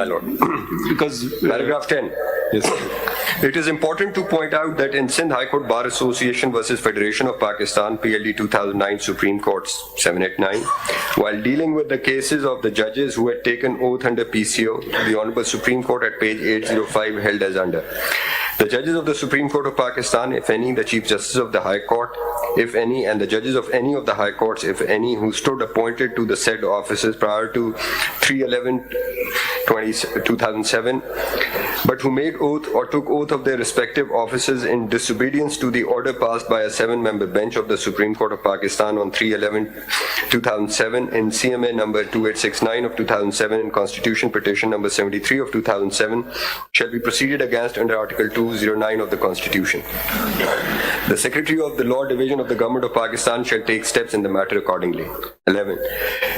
My lord. Because Paragraph 10. yes, It is important to point out that in Sindh High Court Bar Association versus Federation of Pakistan, PLD 2009, Supreme Court 789, while dealing with the cases of the judges who had taken oath under PCO, the Honorable Supreme Court at page 805 held as under. The judges of the Supreme Court of Pakistan, if any, the Chief Justice of the High Court, if any, and the judges of any of the High Courts, if any, who stood appointed to the said offices prior to 3/11/2007, but who made oath or took oath of their respective offices in disobedience to the order passed by a 7-member bench of the Supreme Court of Pakistan on 3/11/2007 in CMA number 2869 of 2007 and Constitution Petition number 73 of 2007 shall be proceeded against under Article 209 of the Constitution. The Secretary of the Law Division of the Government of Pakistan shall take steps in the matter accordingly. 11.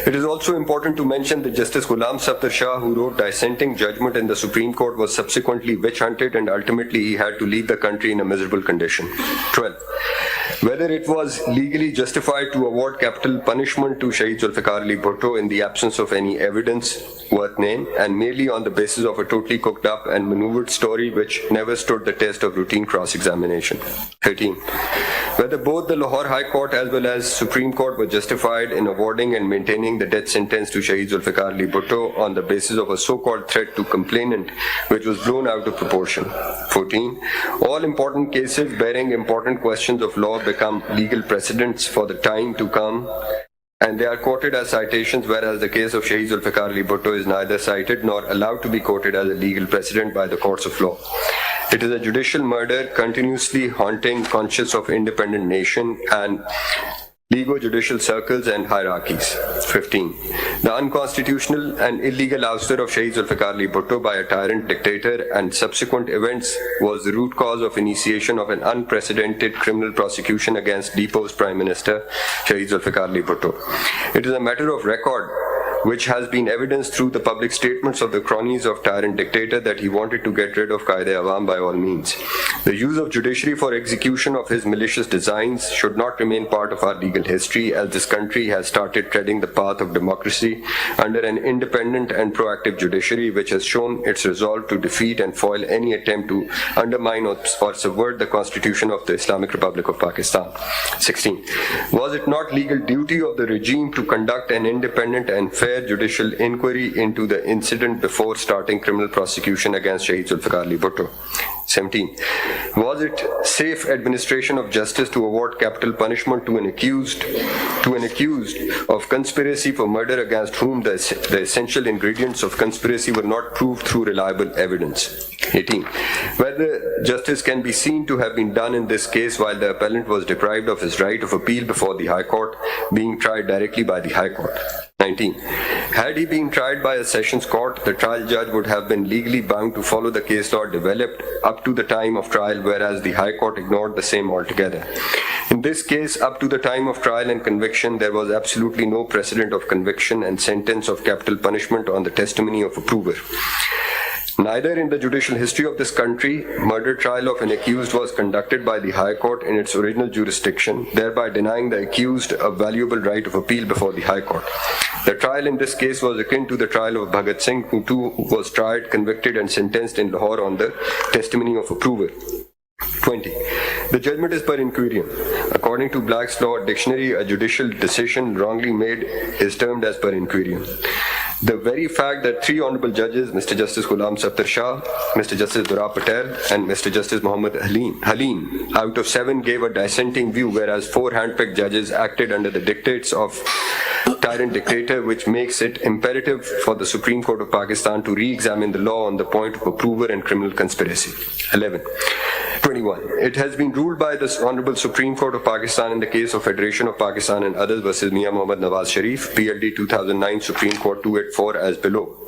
It is also important to mention that Justice Ghulam Safdar Shah, who wrote dissenting judgment in the Supreme Court, was subsequently witch-hunted and ultimately he had to leave the country in a miserable condition. 12. Whether it was legally justified to award capital punishment to Shahid Zulfikar Ali Bhutto in the absence of any evidence worth name and merely on the basis of a totally cooked up and maneuvered story which never stood the test of routine cross-examination. 13. Whether both the Lahore High Court as well as Supreme Court were justified in awarding and maintaining the death sentence to Shahid Zulfikar Ali Bhutto on the basis of a so-called threat to complainant which was blown out of proportion. 14. All important cases bearing important questions of law become legal precedents for the time to come, and they are quoted as citations, whereas the case of Shahid Zulfikar Ali Bhutto is neither cited nor allowed to be quoted as a legal precedent by the courts of law. It is a judicial murder continuously haunting conscience of independent nation and legal-judicial circles and hierarchies. 15. The unconstitutional and illegal ouster of Shahid Zulfikar Ali Bhutto by a tyrant dictator and subsequent events was the root cause of initiation of an unprecedented criminal prosecution against deposed Prime Minister Shahid Zulfikar Ali Bhutto. It is a matter of record which has been evidenced through the public statements of the cronies of tyrant dictator that he wanted to get rid of Qaeda-e-Awam by all means. The use of judiciary for execution of his malicious designs should not remain part of our legal history, as this country has started treading the path of democracy under an independent and proactive judiciary which has shown its resolve to defeat and foil any attempt to undermine or subvert the Constitution of the Islamic Republic of Pakistan. 16. Was it not legal duty of the regime to conduct an independent and fair judicial inquiry into the incident before starting criminal prosecution against Shahid Zulfikar Ali Bhutto? 17. Was it safe administration of justice to award capital punishment to an accused of conspiracy for murder against whom the essential ingredients of conspiracy were not proved through reliable evidence? 18. Whether justice can be seen to have been done in this case while the appellant was deprived of his right of appeal before the High Court, being tried directly by the High Court. 19. Had he been tried by a sessions court, the trial judge would have been legally bound to follow the case law developed up to the time of trial, whereas the High Court ignored the same altogether. In this case, up to the time of trial and conviction, there was absolutely no precedent of conviction and sentence of capital punishment on the testimony of a prover. Neither in the judicial history of this country, murder trial of an accused was conducted by the High Court in its original jurisdiction, thereby denying the accused a valuable right of appeal before the High Court. The trial in this case was akin to the trial of Bhagat Singh, who too was tried, convicted and sentenced in Lahore on the testimony of a prover. 20. The judgment is per inquirium. According to Black's Law Dictionary, a judicial decision wrongly made is termed as per inquirium. The very fact that 3 honorable judges, Mr. Justice Ghulam Safdar Shah, Mr. Justice Dura Patel, and Mr. Justice Muhammad Halim, out of 7 gave a dissenting view, whereas 4 handpicked judges acted under the dictates of tyrant dictator, which makes it imperative for the Supreme Court of Pakistan to re-examine the law on the point of a prover and criminal conspiracy. 11. 21. It has been ruled by the Honorable Supreme Court of Pakistan in the case of Federation of Pakistan and others versus Mian Mohammad Nawaz Sharif, PLD 2009, Supreme Court 284 as below.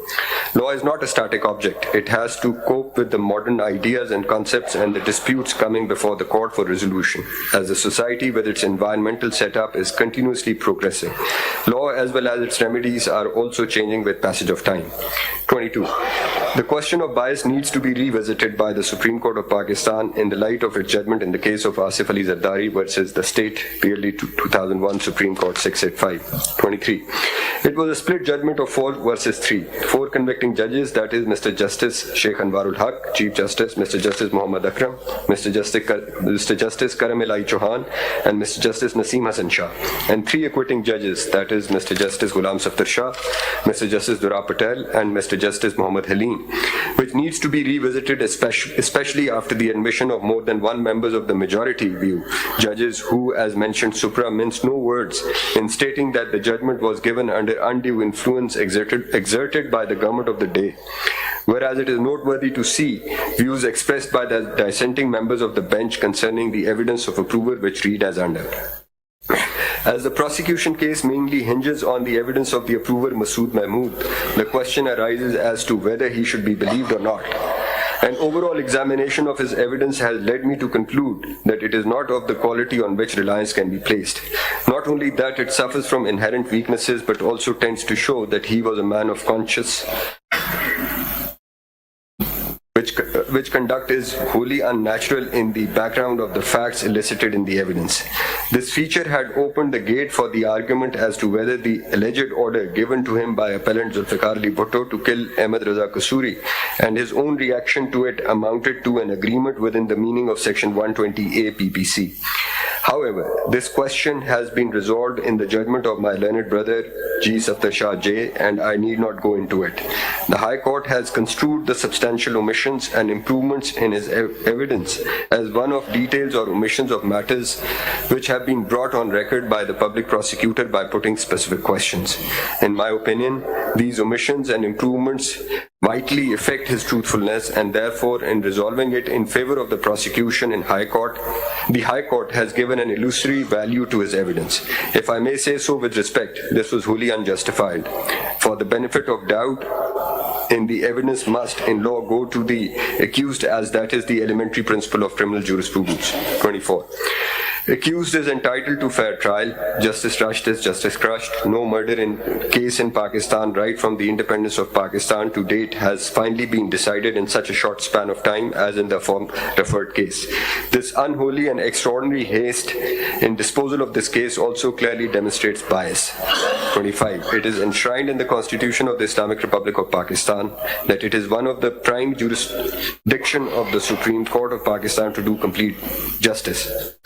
Law is not a static object. It has to cope with the modern ideas and concepts and the disputes coming before the court for resolution, as the society with its environmental setup is continuously progressing. Law as well as its remedies are also changing with passage of time. 22. The question of bias needs to be revisited by the Supreme Court of Pakistan in the light of its judgment in the case of Asif Ali Zardari versus the State, clearly 2001 Supreme Court 685. 23. It was a split judgment of 4 versus 3. 4 convicting judges, that is Mr. Justice Sheikh Anwarul Haq, Chief Justice, Mr. Justice Muhammad Akram, Mr. Justice Karam Elai Chauhan, and Mr. Justice Naseem Hassan Shah, and 3 acquitting judges, that is Mr. Justice Ghulam Safdar Shah, Mr. Justice Dura Patel, and Mr. Justice Muhammad Halim, which needs to be revisited especially after the admission of more than one members of the majority view, judges who, as mentioned supra, minced no words in stating that the judgment was given under undue influence exerted by the government of the day. Whereas it is noteworthy to see views expressed by the dissenting members of the bench concerning the evidence of approval which read as under. As the prosecution case mainly hinges on the evidence of the approver Masood Mahmood, the question arises as to whether he should be believed or not. An overall examination of his evidence has led me to conclude that it is not of the quality on which reliance can be placed. Not only that, it suffers from inherent weaknesses, but also tends to show that he was a man of conscience, which conduct is wholly unnatural in the background of the facts elicited in the evidence. This feature had opened the gate for the argument as to whether the alleged order given to him by appellant Zulfikar Ali Bhutto to kill Ahmed Raza Kasuri and his own reaction to it amounted to an agreement within the meaning of Section 120A PPC. However, this question has been resolved in the judgment of my learned brother G. Safdar Shah J, and I need not go into it. The High Court has construed the substantial omissions and improvements in his evidence as one of details or omissions of matters which have been brought on record by the public prosecutor by putting specific questions. In my opinion, these omissions and improvements vitally affect his truthfulness, and therefore in resolving it in favor of the prosecution in High Court, the High Court has given an illusory value to his evidence. If I may say so with respect, this was wholly unjustified. For the benefit of doubt in the evidence must in law go to the accused, as that is the elementary principle of criminal jurisprudence. 24. Accused is entitled to fair trial. Justice rushed is justice crushed. No murder case in Pakistan right from the independence of Pakistan to date has finally been decided in such a short span of time as in the referred case. This unholy and extraordinary haste in disposal of this case also clearly demonstrates bias. 25. It is enshrined in the Constitution of the Islamic Republic of Pakistan that it is one of the prime jurisdiction of the Supreme Court of Pakistan to do complete justice.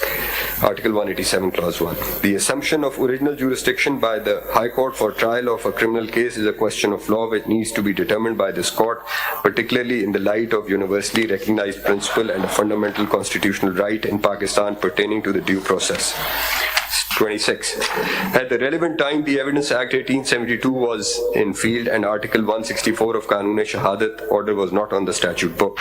Article 187, Clause 1. The assumption of original jurisdiction by the High Court for trial of a criminal case is a question of law which needs to be determined by this court, particularly in the light of universally recognized principle and a fundamental constitutional right in Pakistan pertaining to the due process. 26. At the relevant time, the Evidence Act 1872 was in field and Article 164 of Qanun-e-Shahadat order was not on the statute book.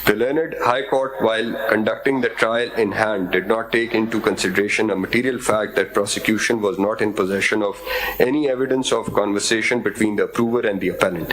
The learned High Court, while conducting the trial in hand, did not take into consideration a material fact that prosecution was not in possession of any evidence of conversation between the approver and the appellant.